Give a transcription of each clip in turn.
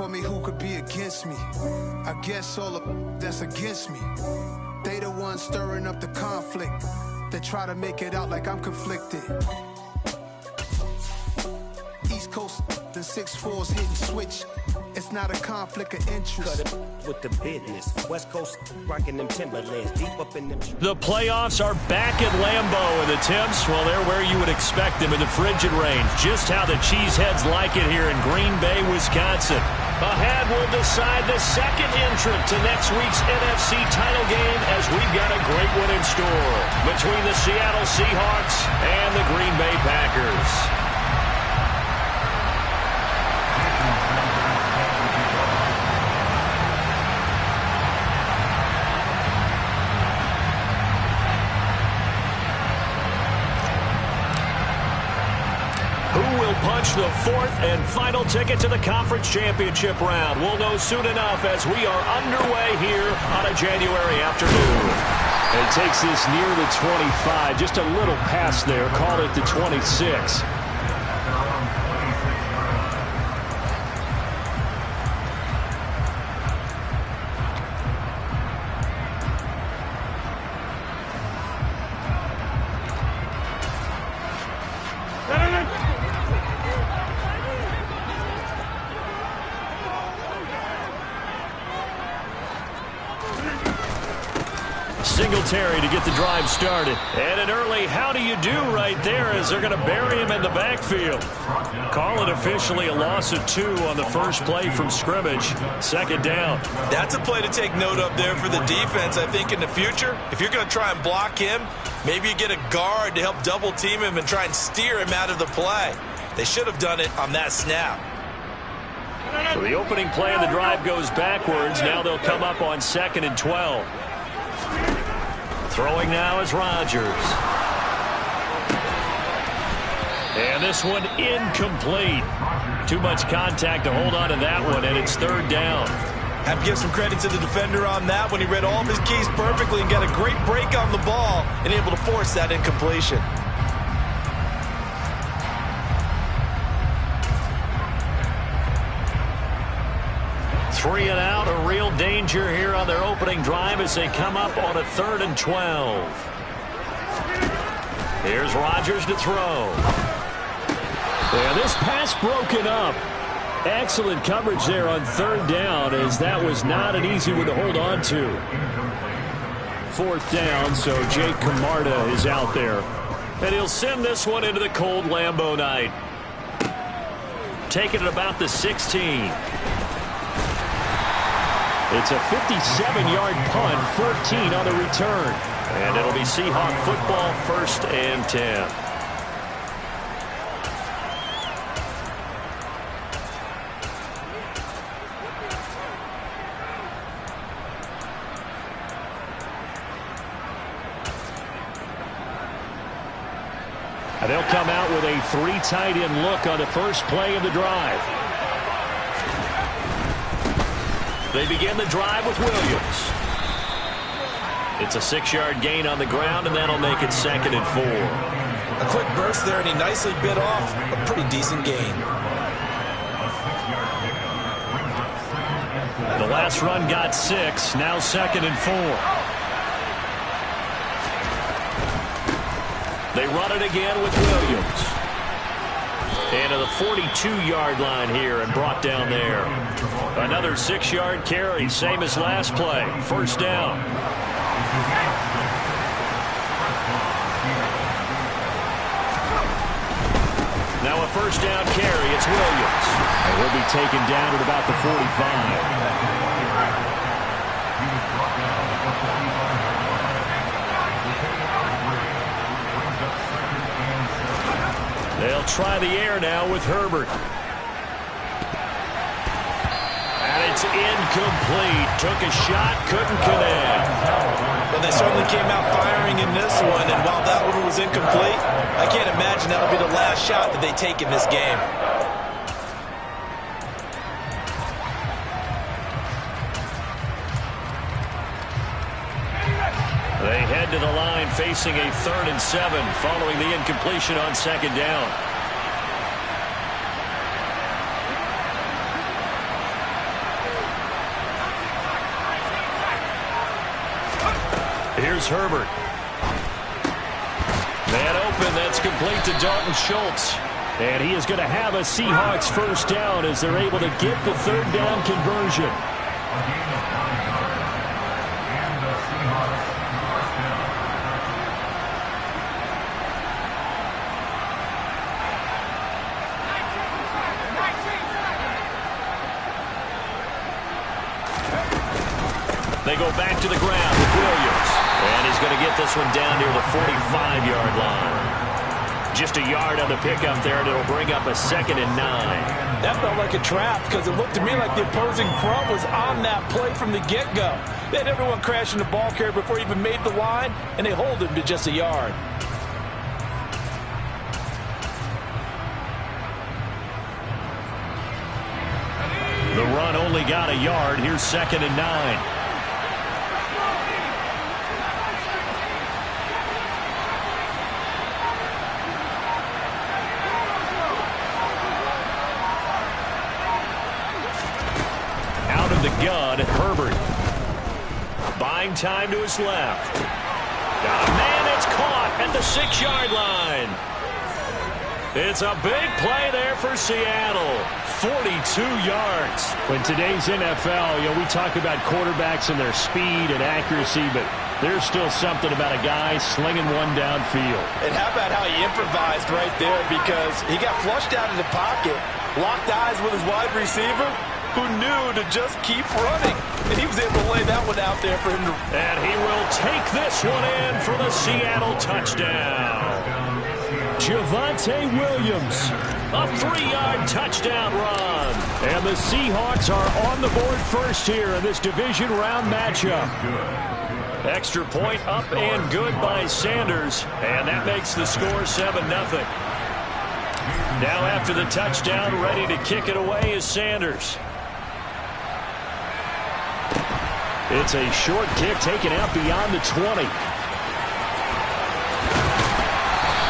for me, who could be against me? I guess all the that's against me. They the ones stirring up the conflict. They try to make it out like I'm conflicted. East Coast, the 6'4's hitting switch. It's not a conflict of interest. Cut it with the business. West Coast rocking them Timberlands deep up in them. The playoffs are back at Lambeau, and the Temps, well, they're where you would expect them in the frigid rain. Just how the Cheeseheads like it here in Green Bay, Wisconsin. Ahead will decide the second entrant to next week's NFC title game, as we've got a great one in store between the Seattle Seahawks and the Green Bay Packers. Punch the fourth and final ticket to the conference championship round. We'll know soon enough as we are underway here on a January afternoon. It takes this near the 25, just a little past there. Call it the 26. Singletary to get the drive started. And an early how do you do right there as they're going to bury him in the backfield. Call it officially a loss of 2 on the first play from scrimmage. Second down. That's a play to take note of there for the defense, I think, in the future. If you're going to try and block him, maybe you get a guard to help double team him and try and steer him out of the play. They should have done it on that snap. So the opening play of the drive goes backwards. Now they'll come up on 2nd and 12. Throwing now is Rodgers. And this one incomplete. Too much contact to hold on to that one, and it's 3rd down. Have to give some credit to the defender on that when he read all of his keys perfectly and got a great break on the ball and able to force that incompletion. Three and out, a real danger here on their opening drive as they come up on a 3rd and 12. Here's Rodgers to throw. And this pass broken up. Excellent coverage there on 3rd down, as that was not an easy one to hold on to. 4th down, so Jake Camarda is out there. And he'll send this one into the cold Lambeau night. Taking it about the 16. It's a 57-yard punt, 14 on the return. And it'll be Seahawk football, 1st and 10. And they'll come out with a 3 tight end look on the first play of the drive. They begin the drive with Williams. It's a 6-yard gain on the ground, and that'll make it 2nd and 4. A quick burst there, and he nicely bit off a pretty decent gain. The last run got 6, now 2nd and 4. They run it again with Williams. And to the 42-yard line here and brought down there. Another 6-yard carry, same as last play. 1st down. Now a 1st down carry. It's Williams. And he'll be taken down at about the 45. They'll try the air now with Herbert. And it's incomplete. Took a shot, couldn't connect. Well, they certainly came out firing in this one, and while that one was incomplete, I can't imagine that'll be the last shot that they take in this game. They head to the line facing a 3rd and 7 following the incompletion on 2nd down. Here's Herbert. Man open, that's complete to Dalton Schultz. And he is going to have a Seahawks first down as they're able to get the third down conversion. They go back to the ground with Williams. And he's going to get this one down near the 45-yard line. Just a yard on the pickup there, and it'll bring up a 2nd and 9. That felt like a trap because it looked to me like the opposing front was on that play from the get-go. They had everyone crashing the ball carrier before he even made the line, and they hold him to just a yard. The run only got a yard. Here's 2nd and 9. The gun, Herbert. Buying time to his left. Got a man, it's caught at the 6-yard line. It's a big play there for Seattle. 42 yards. In today's NFL, we talk about quarterbacks and their speed and accuracy, but there's still something about a guy slinging one downfield. And how about how he improvised right there, because he got flushed out of the pocket, locked eyes with his wide receiver, who knew to just keep running. And he was able to lay that one out there for him to... And he will take this one in for the Seattle touchdown. Javonte Williams, a 3-yard touchdown run. And the Seahawks are on the board first here in this division round matchup. Extra point up and good by Sanders. And that makes the score 7-0. Now after the touchdown, ready to kick it away is Sanders. It's a short kick taken out beyond the 20.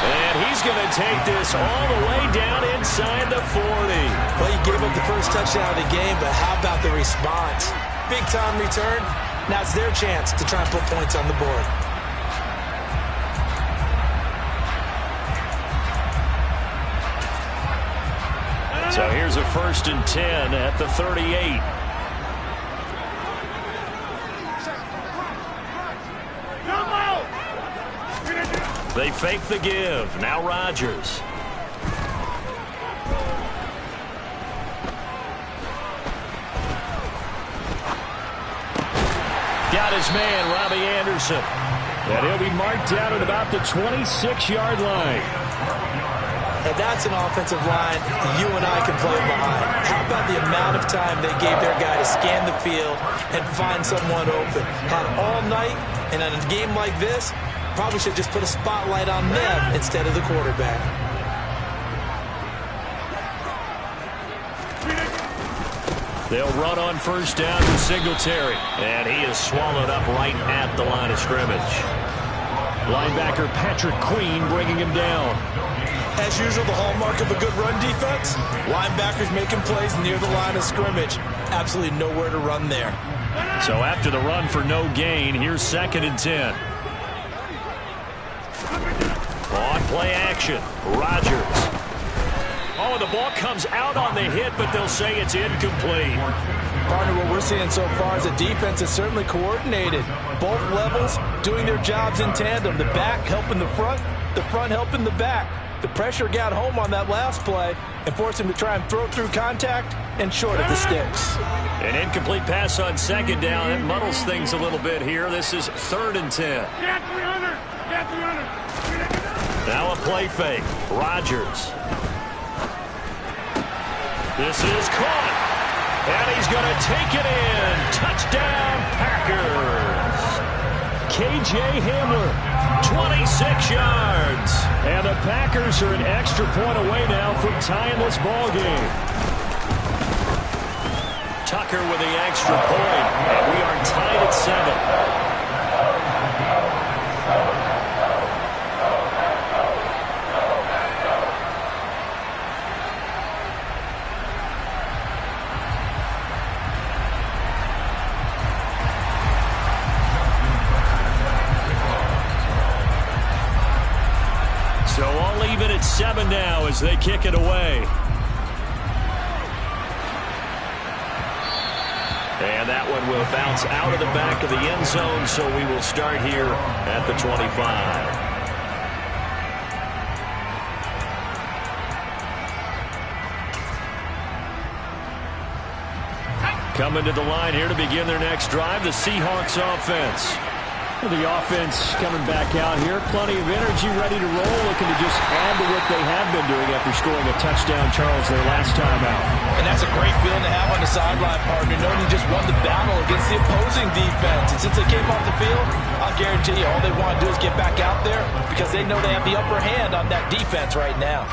And he's going to take this all the way down inside the 40. Well, he gave up the first touchdown of the game, but how about the response? Big time return. Now it's their chance to try and put points on the board. So here's a 1st and 10 at the 38. They fake the give. Now Rodgers. Got his man, Robbie Anderson. And he'll be marked down at about the 26-yard line. And that's an offensive line you and I can play behind. How about the amount of time they gave their guy to scan the field and find someone open? Had all night, and in a game like this, probably should just put a spotlight on them instead of the quarterback. They'll run on first down to Singletary. And he is swallowed up right at the line of scrimmage. Linebacker Patrick Queen bringing him down. As usual, the hallmark of a good run defense, linebackers making plays near the line of scrimmage. Absolutely nowhere to run there. So after the run for no gain, here's 2nd and 10. On play action, Rodgers. Oh, the ball comes out on the hit, but they'll say it's incomplete. Partner, what we're seeing so far is the defense is certainly coordinated. Both levels doing their jobs in tandem. The back helping the front helping the back. The pressure got home on that last play and forced him to try and throw through contact and short of the sticks. An incomplete pass on 2nd down. It muddles things a little bit here. This is 3rd and 10. Now a play fake. Rodgers. This is caught. And he's going to take it in. Touchdown, Packers. K.J. Hamler, 26 yards. And the Packers are an extra point away now from tying this ball game. Tucker with the extra point. And we are tied at 7. as they kick it away. And that one will bounce out of the back of the end zone, so we will start here at the 25. Coming to the line here to begin their next drive, the Seahawks offense. The offense coming back out here. Plenty of energy, ready to roll, looking to just add to what they have been doing after scoring a touchdown, Charles, their last time out. And that's a great feeling to have on the sideline, partner, knowing you just won the battle against the opposing defense. And since they came off the field, I'll guarantee you all they want to do is get back out there because they know they have the upper hand on that defense right now.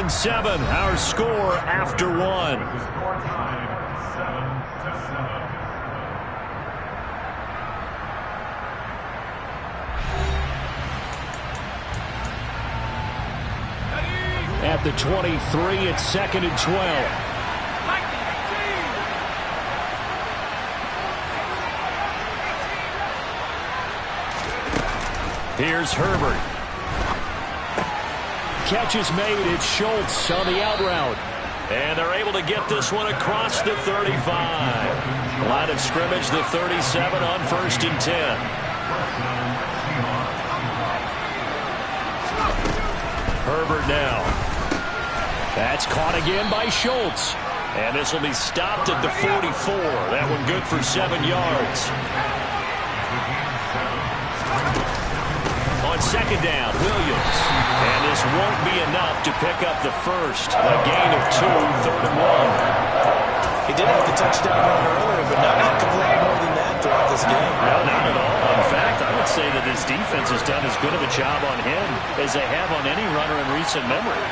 Seven, our score after one. At the 23, it's 2nd and 12. Here's Herbert. Catch is made. It's Schultz on the out route. And they're able to get this one across the 35. Line of scrimmage, the 37 on 1st and 10. Herbert now. That's caught again by Schultz. And this will be stopped at the 44. That one good for 7 yards. On 2nd down, Williams. And this won't be enough to pick up the first. A gain of 2, 3rd and 1. He did have the touchdown run earlier, but not a lot more than that throughout this game. No, not at all. In fact, I would say that this defense has done as good of a job on him as they have on any runner in recent memory.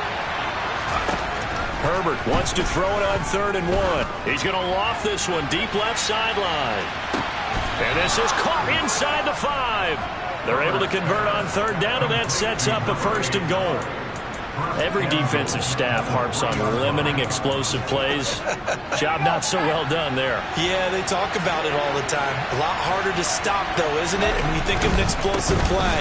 Herbert wants to throw it on 3rd and 1. He's going to loft this one deep left sideline. And this is caught inside the 5. They're able to convert on 3rd down, and that sets up a 1st and goal. Every defensive staff harps on limiting explosive plays. Job not so well done there. Yeah, they talk about it all the time. A lot harder to stop, though, isn't it? And when you think of an explosive play,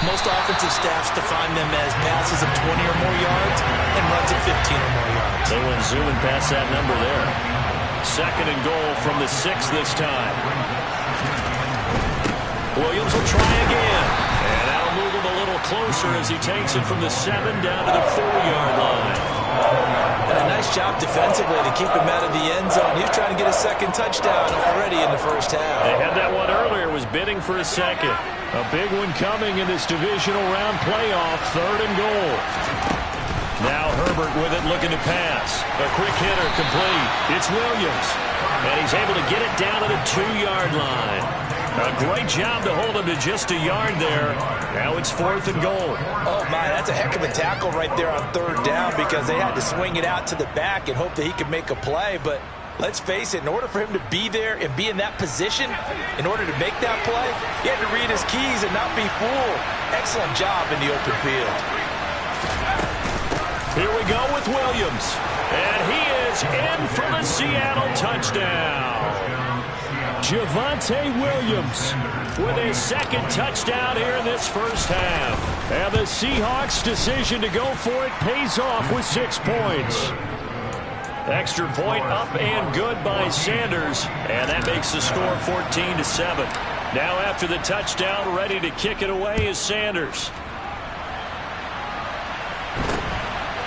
most offensive staffs define them as passes of 20 or more yards and runs of 15 or more yards. They went zooming past that number there. 2nd and goal from the 6 this time. Williams will try again. And that'll move him a little closer as he takes it from the 7 down to the 4-yard line. And a nice job defensively to keep him out of the end zone. He was trying to get a 2nd touchdown already in the 1st half. They had that one earlier, was bidding for a 2nd. A big one coming in this divisional round playoff, 3rd and goal. Now Herbert with it, looking to pass. A quick hitter complete. It's Williams. And he's able to get it down to the 2-yard line. A great job to hold him to just a yard there. Now it's 4th and goal. Oh, my, that's a heck of a tackle right there on 3rd down because they had to swing it out to the back and hope that he could make a play. But let's face it, in order for him to be there and be in that position, in order to make that play, he had to read his keys and not be fooled. Excellent job in the open field. Here we go with Williams. And he is in for the Seattle touchdown. Javonte Williams with his 2nd touchdown here in this 1st half. And the Seahawks' decision to go for it pays off with 6 points. Extra point up and good by Sanders. And that makes the score 14-7. Now after the touchdown, ready to kick it away is Sanders.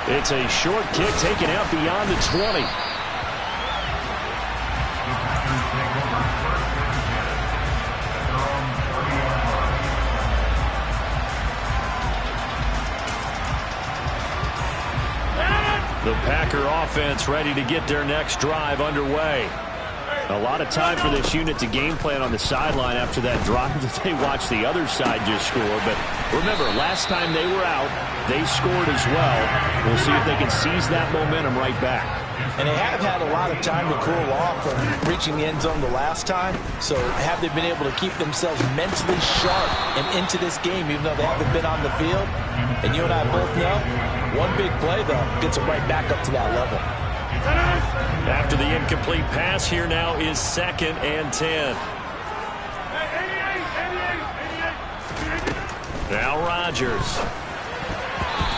It's a short kick taken out beyond the 20. The Packer offense ready to get their next drive underway. A lot of time for this unit to game plan on the sideline after that drive that they watched the other side just score. But remember, last time they were out, they scored as well. We'll see if they can seize that momentum right back. And they have had a lot of time to cool off from reaching the end zone the last time. So have they been able to keep themselves mentally sharp and into this game, even though they haven't been on the field? And you and I both know, one big play, though, gets it right back up to that level. After the incomplete pass, here now is 2nd and 10. Now Rodgers.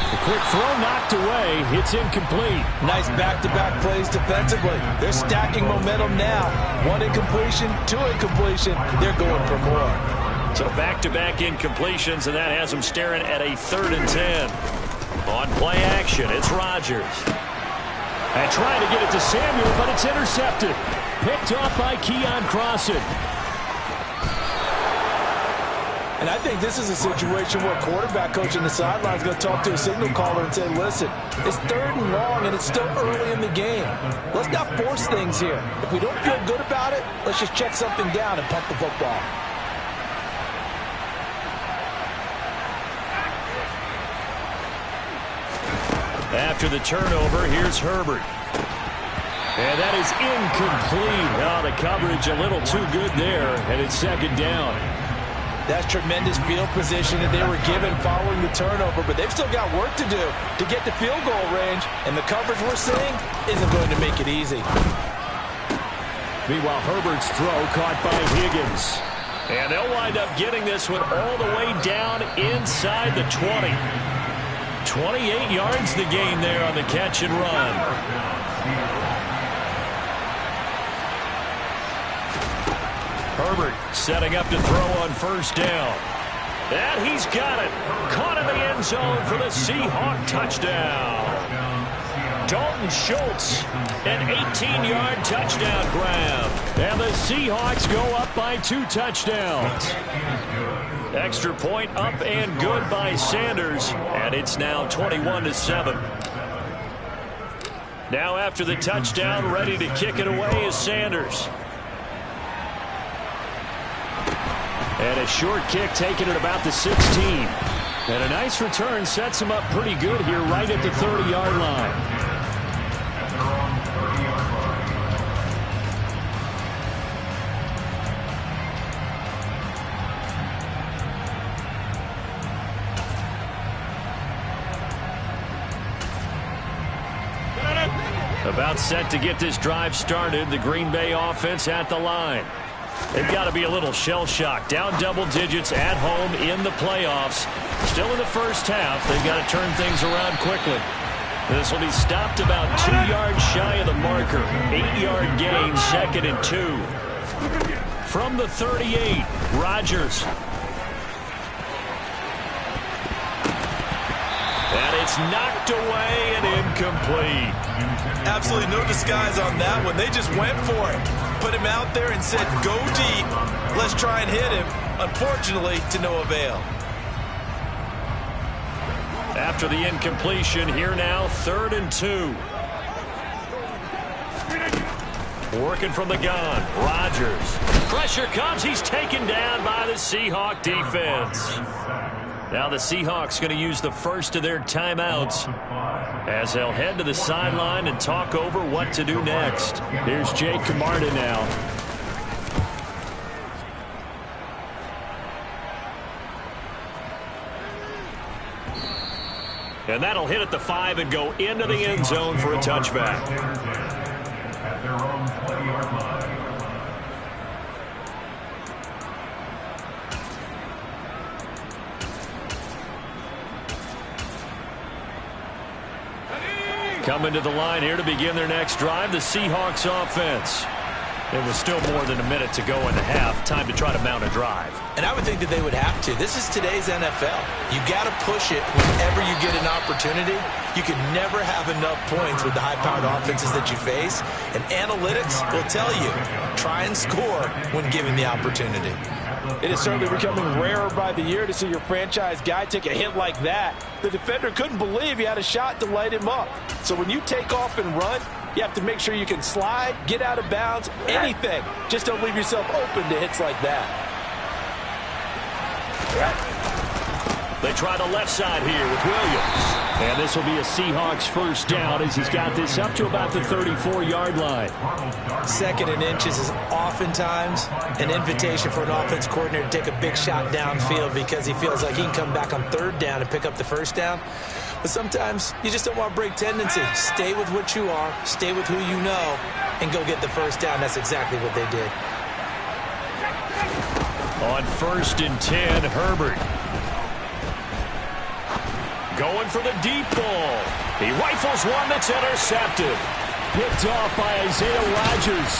The quick throw knocked away. It's incomplete. Nice back-to-back plays defensively. They're stacking momentum now. 1 incompletion, 2 incompletion. They're going for more. So back-to-back incompletions, and that has them staring at a 3rd and 10. On play action, it's Rodgers. And trying to get it to Samuel, but it's intercepted. Picked off by Keion Crossen. And I think this is a situation where quarterback coach on the sideline is going to talk to a signal caller and say, listen, it's 3rd and long and it's still early in the game. Let's not force things here. If we don't feel good about it, let's just check something down and pump the football. After the turnover, here's Herbert. And that is incomplete. Oh, the coverage a little too good there, and it's 2nd down. That's tremendous field position that they were given following the turnover, but they've still got work to do to get the field goal range, and the coverage we're seeing isn't going to make it easy. Meanwhile, Herbert's throw caught by Higgins. And they'll wind up getting this one all the way down inside the 20. 28 yards the gain there on the catch and run. Herbert setting up to throw on 1st down. And he's got it. Caught in the end zone for the Seahawk touchdown. Dalton Schultz, an 18-yard touchdown grab. And the Seahawks go up by 2 touchdowns. Extra point up and good by Sanders. And it's now 21-7. Now after the touchdown, ready to kick it away is Sanders. And a short kick taken at about the 16. And a nice return sets him up pretty good here right at the 30-yard line. About set to get this drive started. The Green Bay offense at the line. They've got to be a little shell-shocked. Down double digits at home in the playoffs. Still in the first half. They've got to turn things around quickly. This will be stopped about 2 yards shy of the marker. 8-yard gain, 2nd and 2. From the 38, Rodgers. And it's knocked away and incomplete. Absolutely no disguise on that one. They just went for it. Put him out there and said, go deep. Let's try and hit him. Unfortunately, to no avail. After the incompletion, here now, 3rd and 2. Working from the gun, Rodgers. Pressure comes. He's taken down by the Seahawk defense. Now the Seahawks going to use the first of their timeouts as they'll head to the sideline and talk over what to do next. Here's Jake Camarda now. And that'll hit at the 5 and go into the end zone for a touchback. At their own 20-yard line. Coming to the line here to begin their next drive, the Seahawks offense. It was still more than a minute to go in the half. Time to try to mount a drive. And I would think that they would have to. This is today's NFL. You got to push it whenever you get an opportunity. You can never have enough points with the high-powered offenses that you face. And analytics will tell you, try and score when given the opportunity. It is certainly becoming rarer by the year to see your franchise guy take a hit like that. The defender couldn't believe he had a shot to light him up. So when you take off and run, you have to make sure you can slide, get out of bounds, anything. Just don't leave yourself open to hits like that. They try the left side here with Williams. And this will be a Seahawks first down as he's got this up to about the 34-yard line. 2nd and inches is oftentimes an invitation for an offense coordinator to take a big shot downfield because he feels like he can come back on 3rd down and pick up the first down. But sometimes you just don't want to break tendency. Stay with what you are, stay with who you know, and go get the first down. That's exactly what they did. On 1st and 10, Herbert. Going for the deep ball. He rifles one that's intercepted. Picked off by Isaiah Rodgers.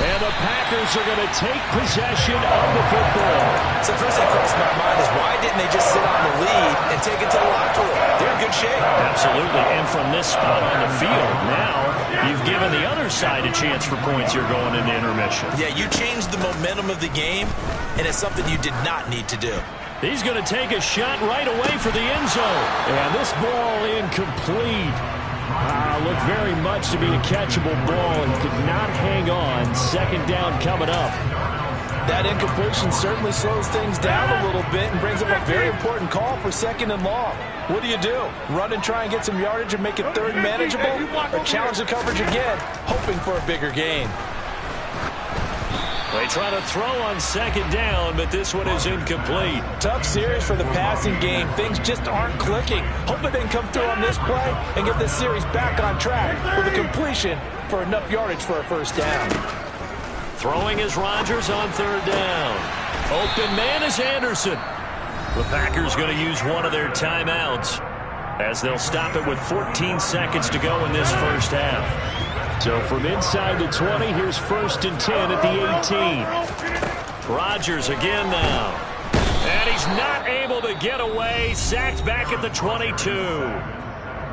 And the Packers are going to take possession of the football. So first thing crossed my mind is why didn't they just sit on the lead and take it to the locker room? They're in good shape. Absolutely. And from this spot on the field, now you've given the other side a chance for points here going into intermission. Yeah, you changed the momentum of the game, and it's something you did not need to do. He's going to take a shot right away for the end zone. And this ball incomplete. Looked very much to be a catchable ball and could not hang on. 2nd down coming up. That incompletion certainly slows things down a little bit and brings up a very important call for 2nd and long. What do? Run and try and get some yardage and make it 3rd manageable? Or challenge the coverage again, hoping for a bigger gain? They try to throw on 2nd down, but this one is incomplete. Tough series for the passing game. Things just aren't clicking. Hoping they can come through on this play and get this series back on track with a completion for enough yardage for a 1st down. Throwing is Rodgers on 3rd down. Open man is Anderson. The Packers going to use one of their timeouts as they'll stop it with 14 seconds to go in this 1st half. So from inside the 20, here's 1st and 10 at the 18. Rodgers again now. And he's not able to get away. Sacked back at the 22.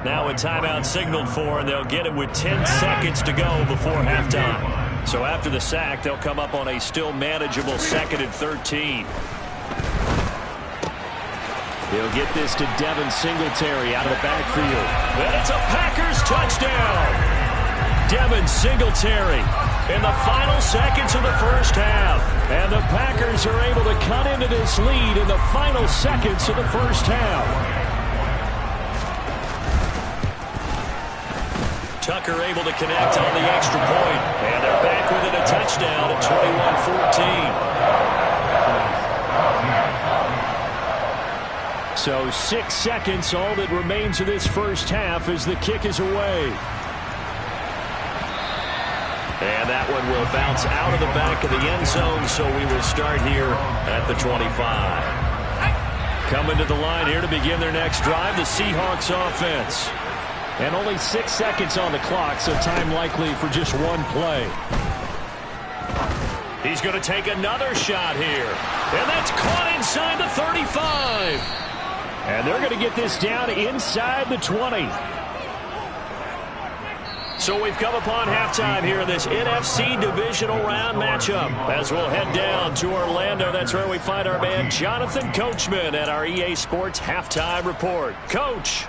Now a timeout signaled for, and they'll get it with 10 seconds to go before halftime. So after the sack, they'll come up on a still manageable 2nd and 13. He'll get this to Devin Singletary out of the backfield. And it's a Packers touchdown. Devin Singletary in the final seconds of the 1st half. And the Packers are able to cut into this lead in the final seconds of the 1st half. Tucker able to connect on the extra point. And they're back with it, a touchdown at 21-14. So 6 seconds, all that remains of this 1st half as the kick is away. And that one will bounce out of the back of the end zone, so we will start here at the 25. Coming to the line here to begin their next drive, the Seahawks offense. And only 6 seconds on the clock, so time likely for just one play. He's going to take another shot here. And that's caught inside the 35. And they're going to get this down inside the 20. So we've come upon halftime here in this NFC divisional round matchup. As we'll head down to Orlando, that's where we find our man Jonathan Coachman at our EA Sports Halftime Report. Coach.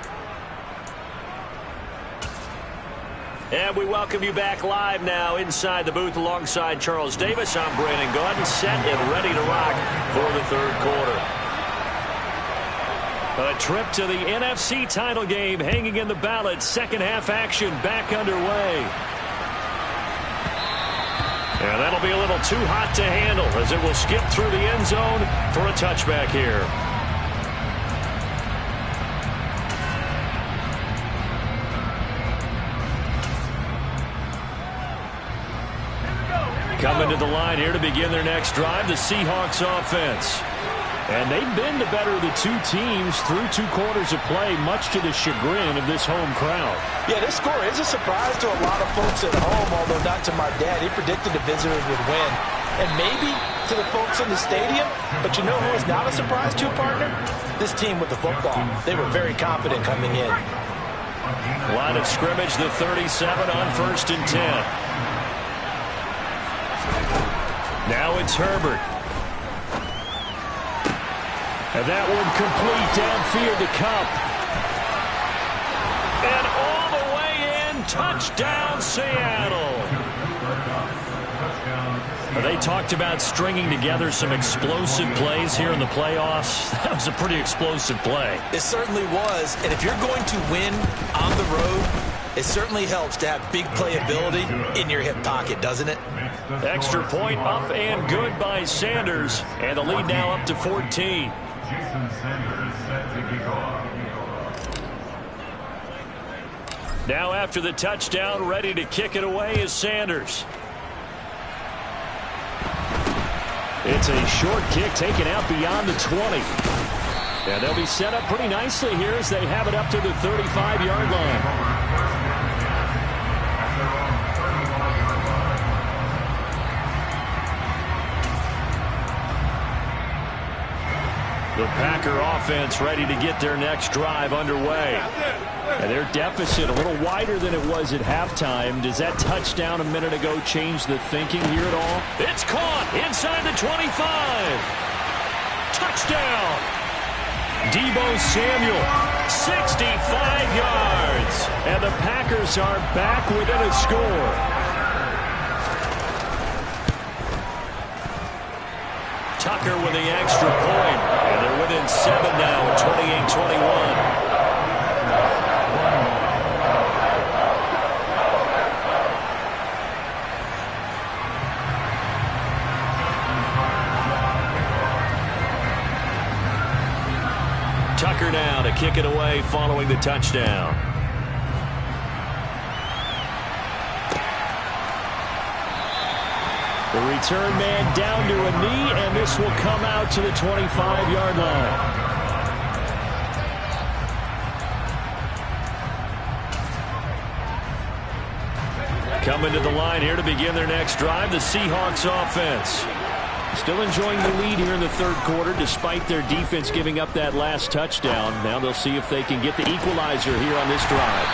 And we welcome you back live now inside the booth alongside Charles Davis. I'm Brandon Gaudin, set and ready to rock for the 3rd quarter. A trip to the NFC title game hanging in the balance. 2nd half action back underway. And that'll be a little too hot to handle as it will skip through the end zone for a touchback here. Coming to the line here to begin their next drive, the Seahawks offense. And they've been the better of the 2 teams through 2 quarters of play, much to the chagrin of this home crowd. Yeah, this score is a surprise to a lot of folks at home, although not to my dad. He predicted the visitors would win. And maybe to the folks in the stadium, but you know who is not a surprise to, partner? This team with the football. They were very confident coming in. Line of scrimmage, the 37 on 1st and 10. Now it's Herbert. And that one complete downfield to Kupp. And all the way in, touchdown Seattle. They talked about stringing together some explosive plays here in the playoffs. That was a pretty explosive play. It certainly was. And if you're going to win on the road, it certainly helps to have big playability in your hip pocket, doesn't it? Extra point up and good by Sanders. And the lead now up to 14. Jason Sanders set to kick off. Now after the touchdown, ready to kick it away is Sanders. It's a short kick taken out beyond the 20. And they'll be set up pretty nicely here as they have it up to the 35-yard line. The Packer offense ready to get their next drive underway. And their deficit a little wider than it was at halftime. Does that touchdown a minute ago change the thinking here at all? It's caught inside the 25. Touchdown. Deebo Samuel, 65 yards. And the Packers are back within a score. Tucker with the extra point. And they're within 7 now, 28-21. Tucker now to kick it away following the touchdown. The return man down to a knee, and this will come out to the 25-yard line. Coming to the line here to begin their next drive, the Seahawks offense. Still enjoying the lead here in the third quarter despite their defense giving up that last touchdown. Now they'll see if they can get the equalizer here on this drive.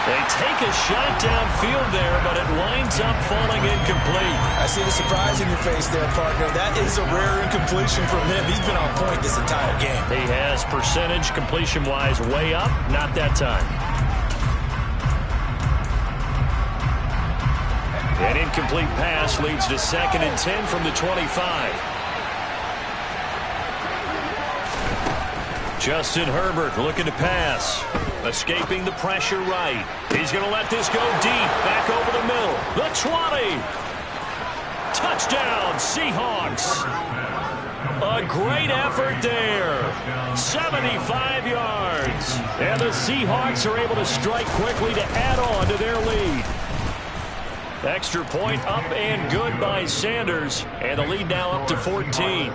They take a shot downfield there, but it winds up falling incomplete. I see the surprise in your face there, partner. That is a rare incompletion from him. He's been on point this entire game. He has percentage completion-wise way up, not that time. An incomplete pass leads to 2nd and 10 from the 25. Justin Herbert looking to pass. Escaping the pressure right. He's going to let this go deep. Back over the middle. The 20. Touchdown, Seahawks. A great effort there. 75 yards. And the Seahawks are able to strike quickly to add on to their lead. Extra point up and good by Sanders. And the lead now up to 14.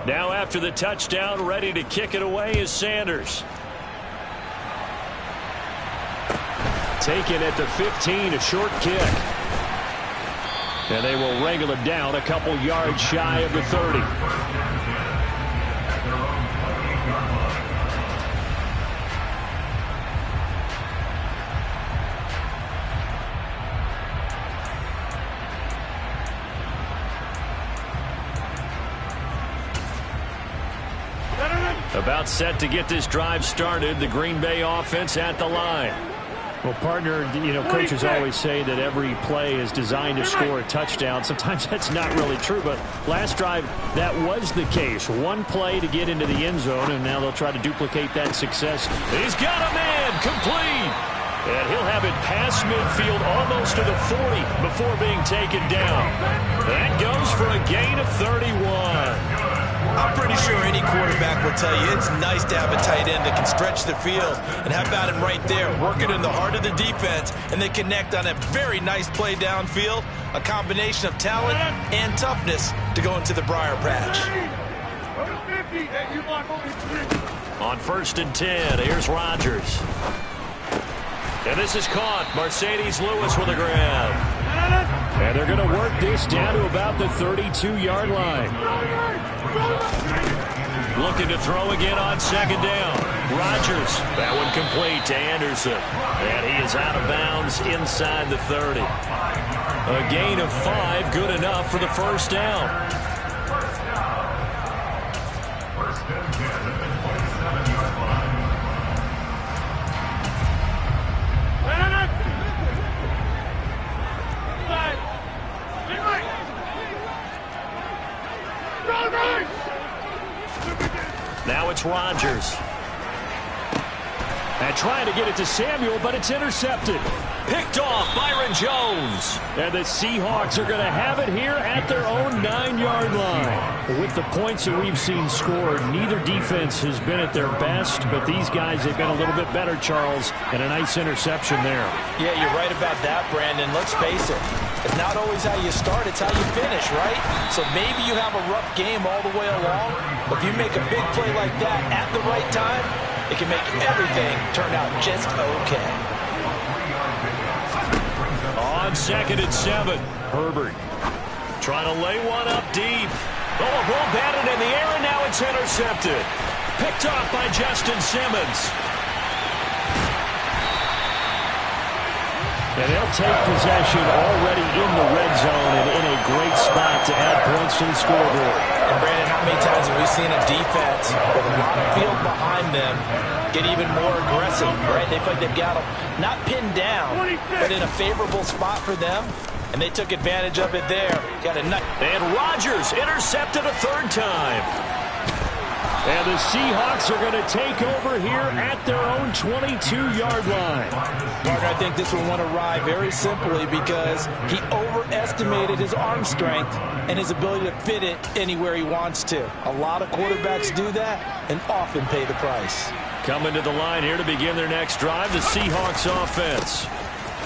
Now after the touchdown, ready to kick it away is Sanders. Taken at the 15, a short kick. And they will wrangle it down a couple yards shy of the 30. About set to get this drive started. The Green Bay offense at the line. Well, partner, coaches always say that every play is designed to score a touchdown. Sometimes that's not really true, but last drive, that was the case. One play to get into the end zone, and now they'll try to duplicate that success. He's got a man, complete. And he'll have it past midfield almost to the 40 before being taken down. That goes for a gain of 31. I'm pretty sure any quarterback will tell you it's nice to have a tight end that can stretch the field. And how about him right there, working in the heart of the defense, and they connect on a very nice play downfield, a combination of talent and toughness to go into the briar patch. On 1st and 10, here's Rodgers. And this is caught. Mercedes Lewis with a grab. And they're going to work this down to about the 32-yard line. Looking to throw again on 2nd down. Rodgers. That one complete to Anderson. And he is out of bounds inside the 30. A gain of 5, good enough for the first down. Now it's Rodgers. And trying to get it to Samuel, but it's intercepted. Picked off Byron Jones. And the Seahawks are going to have it here at their own 9-yard line. With the points that we've seen scored, neither defense has been at their best, but these guys have been a little bit better, Charles, and a nice interception there. Yeah, you're right about that, Brandon. Let's face it. It's not always how you start, it's how you finish, right? So maybe you have a rough game all the way along, but if you make a big play like that at the right time, it can make everything turn out just okay. On 2nd and 7, Herbert trying to lay one up deep. Oh, a ball batted in the air, and now it's intercepted. Picked off by Justin Simmons. And they'll take possession already in the red zone and in a great spot to add points to the scoreboard. And Brandon, how many times have we seen a defense with a lot of field behind them get even more aggressive, right? They feel like they've got them not pinned down, but in a favorable spot for them, and they took advantage of it there. Got a nut. And Rodgers intercepted a 3rd time. And the Seahawks are going to take over here at their own 22-yard line. Partner, I think this one won awry very simply because he overestimated his arm strength and his ability to fit it anywhere he wants to. A lot of quarterbacks do that and often pay the price. Coming to the line here to begin their next drive, the Seahawks offense.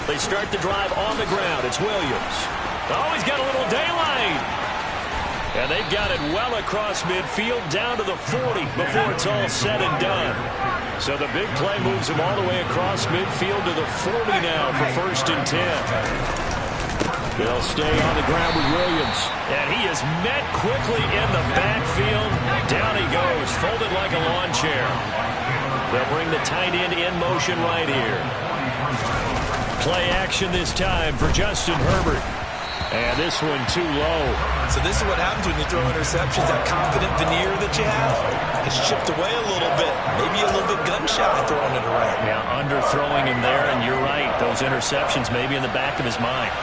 They start the drive on the ground. It's Williams. Oh, he's got a little daylight. And they've got it well across midfield down to the 40 before it's all said and done. So the big play moves him all the way across midfield to the 40 now for 1st and 10. They'll stay on the ground with Williams. And he is met quickly in the backfield. Down he goes, folded like a lawn chair. They'll bring the tight end in motion right here. Play action this time for Justin Herbert. And this one too low. So this is what happens when you throw interceptions. That confident veneer that you have, it's chipped away a little bit. Maybe a little bit gun-shy throwing it around. Yeah, underthrowing him there, and you're right. Those interceptions maybe in the back of his mind.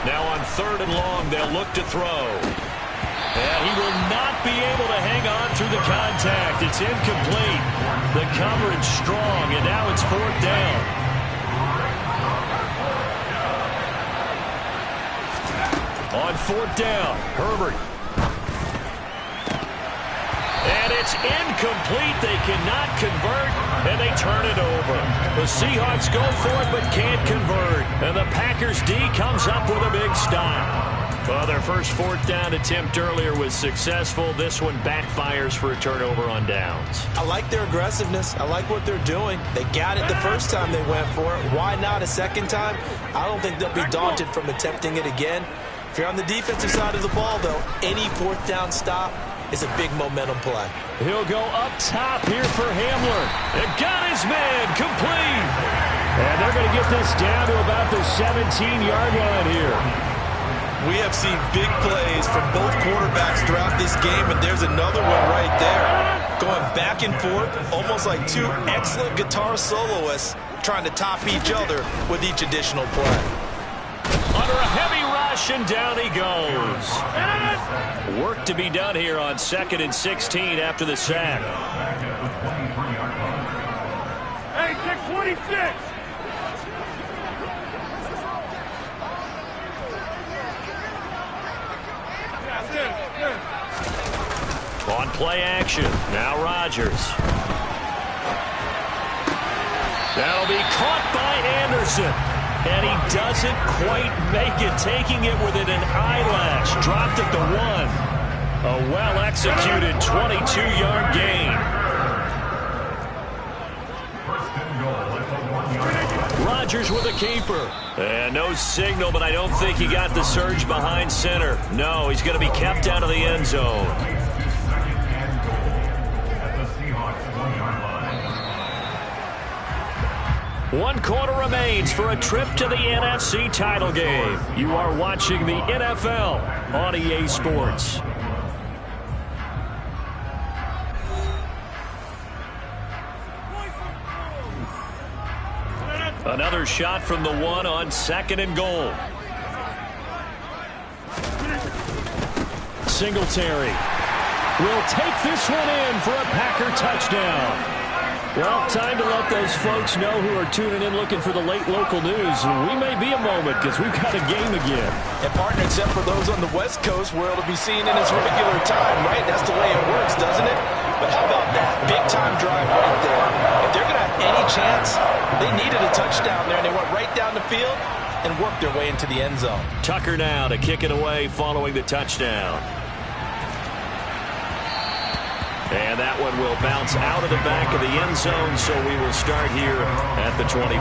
Now on 3rd and long, they'll look to throw. And he will not be able to hang on through the contact. It's incomplete. The coverage strong, and now it's 4th down. On 4th down, Herbert. And it's incomplete. They cannot convert, and they turn it over. The Seahawks go for it, but can't convert. And the Packers D comes up with a big stop. Well, their first 4th down attempt earlier was successful. This one backfires for a turnover on downs. I like their aggressiveness. I like what they're doing. They got it the first time they went for it. Why not a second time? I don't think they'll be daunted from attempting it again. If you're on the defensive side of the ball, though, any 4th down stop is a big momentum play. He'll go up top here for Hamler. It got his man complete. And they're going to get this down to about the 17-yard line here. We have seen big plays from both quarterbacks throughout this game, and there's another one right there. Going back and forth, almost like two excellent guitar soloists trying to top each other with each additional play. Under a heavy rush, and down he goes. Work to be done here on 2nd and 16 after the sack. Hey, 626. On play action, now Rodgers. That'll be caught by Anderson. And he doesn't quite make it, taking it within an eyelash. Dropped at the 1. A well-executed 22-yard gain. Rodgers with a keeper. And no signal, but I don't think he got the surge behind center. No, he's going to be kept out of the end zone. One quarter remains for a trip to the NFC title game. You are watching the NFL on EA Sports. Another shot from the 1 on 2nd and goal. Singletary will take this one in for a Packer touchdown. Well, time to let those folks know who are tuning in looking for the late local news. We may be a moment because we've got a game again. And partner, except for those on the West Coast where it'll be seen in its regular time, right? That's the way it works, doesn't it? But how about that? Big-time drive right there. If they're going to have any chance, they needed a touchdown there, and they went right down the field and worked their way into the end zone. Tucker now to kick it away following the touchdown. And that one will bounce out of the back of the end zone, so we will start here at the 25.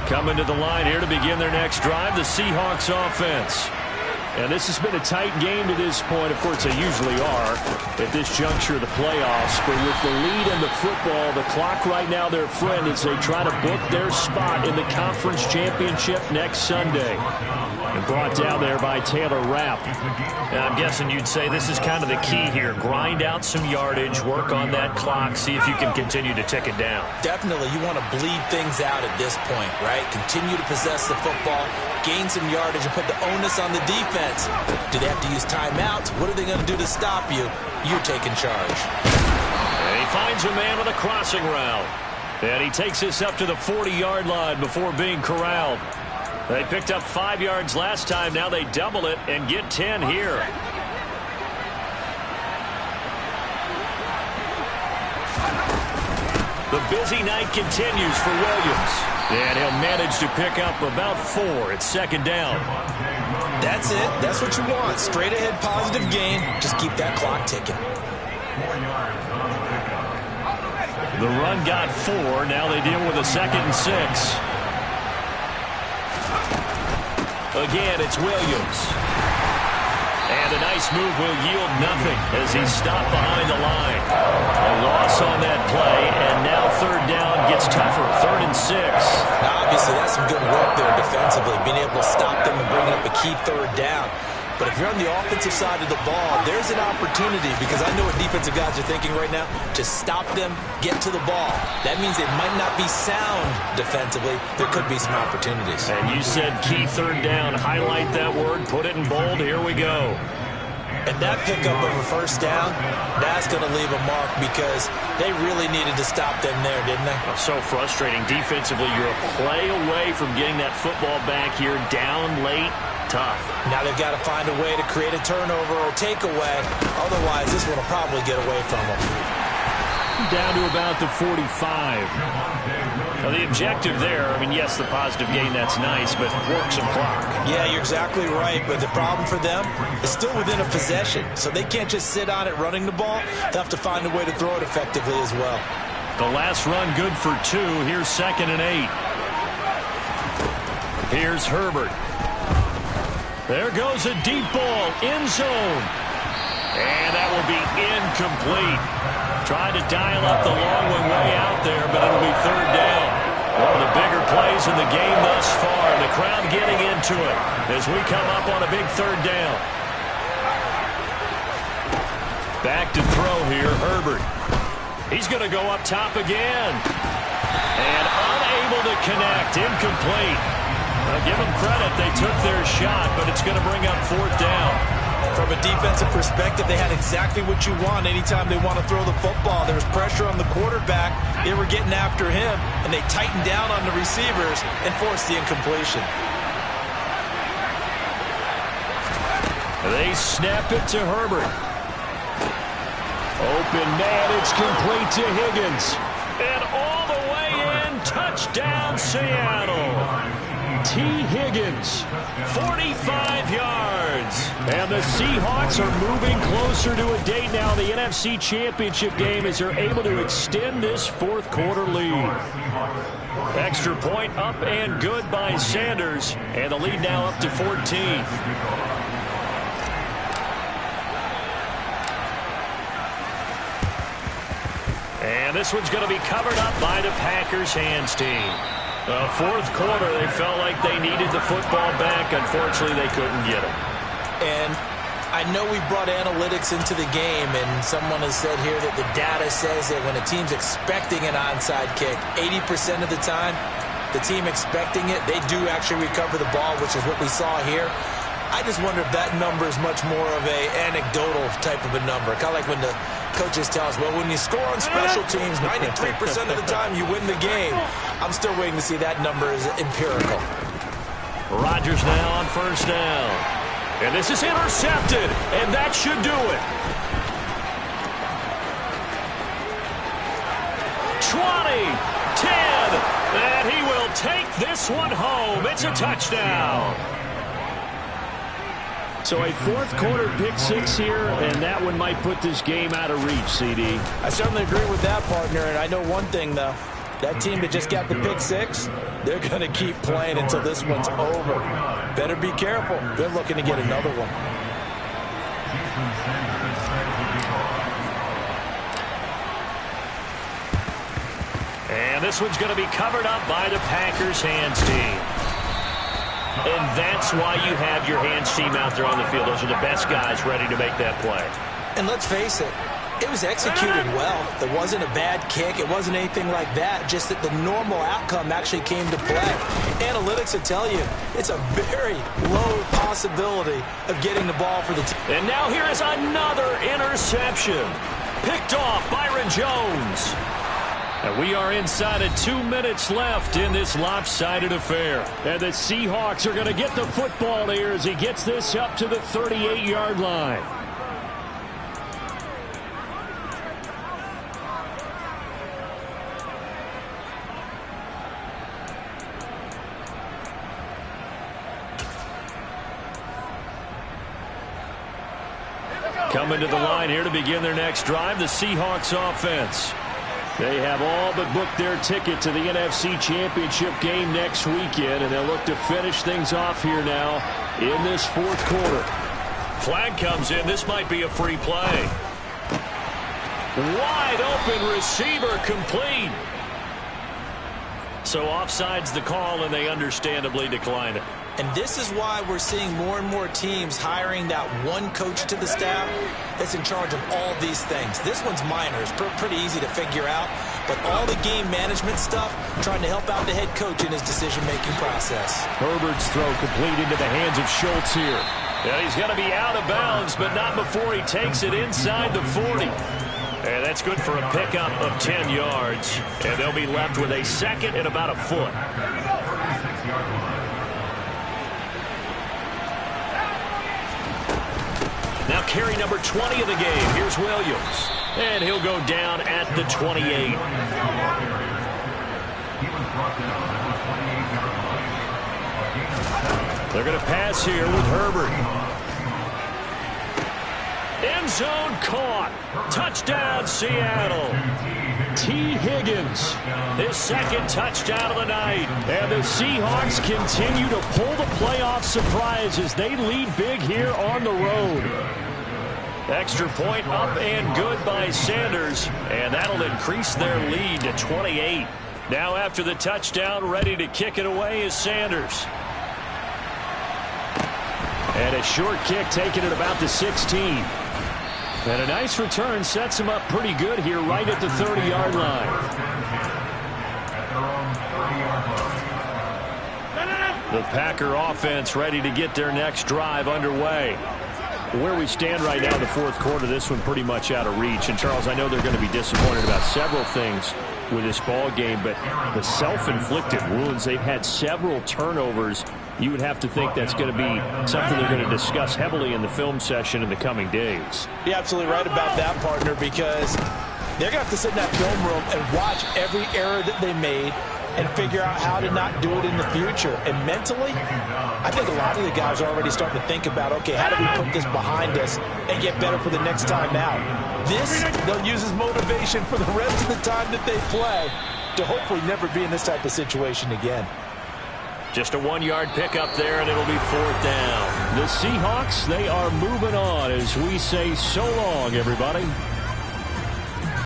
Coming to the line here to begin their next drive, the Seahawks offense. And this has been a tight game to this point. Of course, they usually are at this juncture of the playoffs. But with the lead in the football, the clock right now their friend as they try to book their spot in the conference championship next Sunday. And brought down there by Taylor Rapp. And I'm guessing you'd say this is kind of the key here. Grind out some yardage, work on that clock, see if you can continue to tick it down. Definitely, you want to bleed things out at this point, right? Continue to possess the football, gain some yardage, and put the onus on the defense. Do they have to use timeouts? What are they going to do to stop you? You're taking charge. And he finds a man with a crossing route. And he takes this up to the 40-yard line before being corralled. They picked up 5 yards last time. Now they double it and get 10 here. The busy night continues for Williams. And he'll manage to pick up about 4 at second down. That's it. That's what you want. Straight ahead positive gain. Just keep that clock ticking. The run got 4. Now they deal with a 2nd and 6. Again, it's Williams. And a nice move will yield nothing as he's stopped behind the line. A loss on that play, and now third down gets tougher. 3rd and 6. Now, obviously, that's some good work there defensively, being able to stop them and bringing up a key third down. But if you're on the offensive side of the ball, there's an opportunity because I know what defensive guys are thinking right now. Just stop them, get to the ball. That means they might not be sound defensively. There could be some opportunities. And you said key third down. Highlight that word. Put it in bold. Here we go. And that pickup of a first down, that's going to leave a mark because they really needed to stop them there, didn't they? So frustrating. Defensively, you're a play away from getting that football back here. Down late. Tough. Now they've got to find a way to create a turnover or takeaway. Otherwise, this one will probably get away from them. Down to about the 45. Now the objective there, I mean, yes, the positive gain, that's nice, but work some clock. Yeah, you're exactly right, but the problem for them is still within a possession, so they can't just sit on it running the ball. They'll have to find a way to throw it effectively as well. The last run good for 2. Here's 2nd and 8. Here's Herbert. There goes a deep ball, end zone. And that will be incomplete. Tried to dial up the long one way out there, but it'll be third down. One of the bigger plays in the game thus far. And the crowd getting into it as we come up on a big third down. Back to throw here, Herbert. He's going to go up top again. And unable to connect, incomplete. Give them credit. They took their shot, but it's going to bring up 4th down. From a defensive perspective, they had exactly what you want anytime they want to throw the football. There was pressure on the quarterback. They were getting after him, and they tightened down on the receivers and forced the incompletion. They snap it to Herbert. Open man, it's complete to Higgins. And all the way in, touchdown Seattle. T. Higgins, 45 yards. And the Seahawks are moving closer to a date now in the NFC Championship game as they're able to extend this 4th quarter lead. Extra point up and good by Sanders. And the lead now up to 14. And this one's going to be covered up by the Packers hands team. 4th quarter, they felt like they needed the football back. Unfortunately, they couldn't get it. And I know we brought analytics into the game, and someone has said here that the data says that when a team's expecting an onside kick, 80% of the time, the team expecting it, they do actually recover the ball, which is what we saw here. I just wonder if that number is much more of a anecdotal type of a number. Kind of like when the coaches tell us, well, when you score on special teams, 93% of the time you win the game. I'm still waiting to see that number is empirical. Rodgers now on first down. And this is intercepted, and that should do it. 20, 10, and he will take this one home. It's a touchdown. So a fourth-quarter pick-6 here, and that one might put this game out of reach, CD. I certainly agree with that, partner, and I know one thing, though. That team that just got the pick-6, they're going to keep playing until this one's over. Better be careful. They're looking to get another one. And this one's going to be covered up by the Packers hands team. And that's why you have your hands team out there on the field. Those are the best guys ready to make that play. And let's face it, it was executed well. It wasn't a bad kick. It wasn't anything like that. Just that the normal outcome actually came to play. Analytics will tell you it's a very low possibility of getting the ball for the team. And now here is another interception. Picked off Byron Jones. And we are inside of 2 minutes left in this lopsided affair. And the Seahawks are going to get the football here as he gets this up to the 38-yard line. Coming to the line here to begin their next drive, the Seahawks offense. They have all but booked their ticket to the NFC Championship game next weekend, and they'll look to finish things off here now in this fourth quarter. Flag comes in. This might be a free play. Wide open receiver complete. So offside's the call, and they understandably decline it. And this is why we're seeing more and more teams hiring that one coach to the staff that's in charge of all these things. This one's minor. It's pretty easy to figure out. But all the game management stuff, trying to help out the head coach in his decision-making process. Herbert's throw complete into the hands of Schultz here. Yeah, he's going to be out of bounds, but not before he takes it inside the 40. And that's good for a pickup of 10 yards. And they'll be left with a second and about a foot. Now carry number 20 of the game. Here's Williams. And he'll go down at the 28. They're going to pass here with Herbert. End zone caught. Touchdown, Seattle. T. Higgins, his second touchdown of the night. And the Seahawks continue to pull the playoff surprise as they lead big here on the road. Extra point up and good by Sanders. And that'll increase their lead to 28. Now after the touchdown, ready to kick it away is Sanders. And a short kick taken at about the 16. And a nice return sets him up pretty good here right at the 30-yard line. The Packer offense ready to get their next drive underway. Where we stand right now in the fourth quarter, this one pretty much out of reach. And, Charles, I know they're going to be disappointed about several things with this ball game, but the self-inflicted wounds, they've had several turnovers. You would have to think that's going to be something they're going to discuss heavily in the film session in the coming days. You're absolutely right about that, partner, because they're going to have to sit in that film room and watch every error that they made and figure out how to not do it in the future. And mentally, I think a lot of the guys are already starting to think about, okay, how do we put this behind us and get better for the next time out? This, they'll use as motivation for the rest of the time that they play to hopefully never be in this type of situation again. Just a 1-yard pickup there, and it'll be fourth down. The Seahawks, they are moving on as we say so long, everybody.